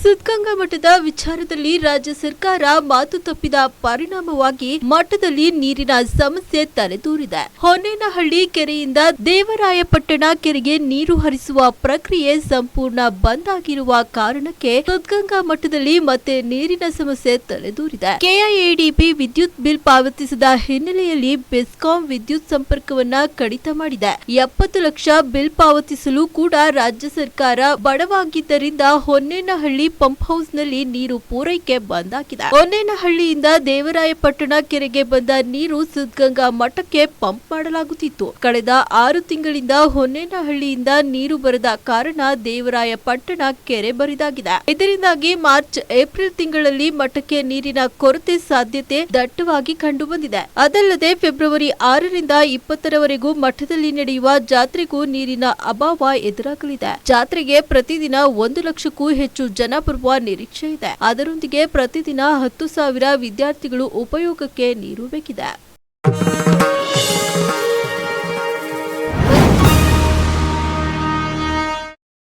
ಸಿದ್ಧಗಂಗಾ ಮಠದ ವಿಚಾರದಲ್ಲಿ ರಾಜ್ಯ ಸರ್ಕಾರ ಮಾತು ತಪ್ಪಿದ ಪರಿಣಾಮವಾಗಿ ಮಠದಲ್ಲಿ ನೀರಿನ ಸಮಸ್ಯೆ ತಲೆದೂರಿದೆ. ಹೊನ್ನೇನಹಳ್ಳಿ ಕೆರೆಯಿಂದ ದೇವರಾಯಪಟ್ಟಣ ಕೆರೆಗೆ ನೀರು ಹರಿಸುವ ಪ್ರಕ್ರಿಯೆ ಸಂಪೂರ್ಣ ಬಂದ್ ಆಗಿರುವ ಕಾರಣಕ್ಕೆ ಸಿದ್ಧಗಂಗಾ ಮಠದಲ್ಲಿ ಮತ್ತೆ ನೀರಿನ ಸಮಸ್ಯೆ ತಲೆದೂರಿದೆ. ಕೆಐಎಡಿಬಿ ವಿದ್ಯುತ್ ಬಿಲ್ ಪಾವತಿಸಿದ ಹಿನ್ನೆಲೆಯಲ್ಲಿ ಬೆಸ್ಕಾಂ ವಿದ್ಯುತ್ ಸಂಪರ್ಕವನ್ನ ಕಡಿತ ಮಾಡಿದೆ. 70 ಲಕ್ಷ ಬಿಲ್ ಪಾವತಿಸಲು ಕೂಡ ರಾಜ್ಯ ಸರ್ಕಾರ ಬಡವಾಗಿದ್ದರಿಂದ ಹೊನ್ನೇನಹಳ್ಳಿ ಪಂಪ್ ಹೌಸ್ ನಲ್ಲಿ ನೀರು ಪೂರೈಕೆ ಬಂದ್ ಆಗಿದೆ. ಹೊನ್ನೇನಹಳ್ಳಿಯಿಂದ ದೇವರಾಯಪಟ್ಟಣ ಕೆರೆಗೆ ಬಂದ ನೀರು ಸಿದ್ಧಗಂಗಾ ಮಠಕ್ಕೆ ಪಂಪ್ ಮಾಡಲಾಗುತ್ತಿತ್ತು. ಕಳೆದ 6 ತಿಂಗಳಿಂದ ಹೊನ್ನೇನಹಳ್ಳಿಯಿಂದ ನೀರು ಬರದ ಕಾರಣ ದೇವರಾಯಪಟ್ಟಣ ಕೆರೆ ಬರಿದಾಗಿದೆ. ಇದರಿಂದಾಗಿ ಮಾರ್ಚ್ ಏಪ್ರಿಲ್ ತಿಂಗಳಲ್ಲಿ ಮಠಕ್ಕೆ ನೀರಿನ ಕೊರತೆ ಸಾಧ್ಯತೆ ದಟ್ಟವಾಗಿ ಕಂಡುಬಂದಿದೆ. ಅದಲ್ಲದೆ ಫೆಬ್ರವರಿ 6ರಿಂದ 20ರವರೆಗೂ ಮಠದಲ್ಲಿ ನಡೆಯುವ ಜಾತ್ರೆಗೂ ನೀರಿನ ಅಭಾವ ಎದುರಾಗಲಿದೆ. ಜಾತ್ರೆಗೆ ಪ್ರತಿದಿನ 1 ಲಕ್ಷಕ್ಕೂ ಹೆಚ್ಚು ಜನ ಬರುವ ನಿರೀಕ್ಷೆ ಇದೆ. ಅದರೊಂದಿಗೆ ಪ್ರತಿದಿನ 10,000 ವಿದ್ಯಾರ್ಥಿಗಳು ಉಪಯೋಗಕ್ಕೆ ನೀರು ಬೇಕಿದೆ.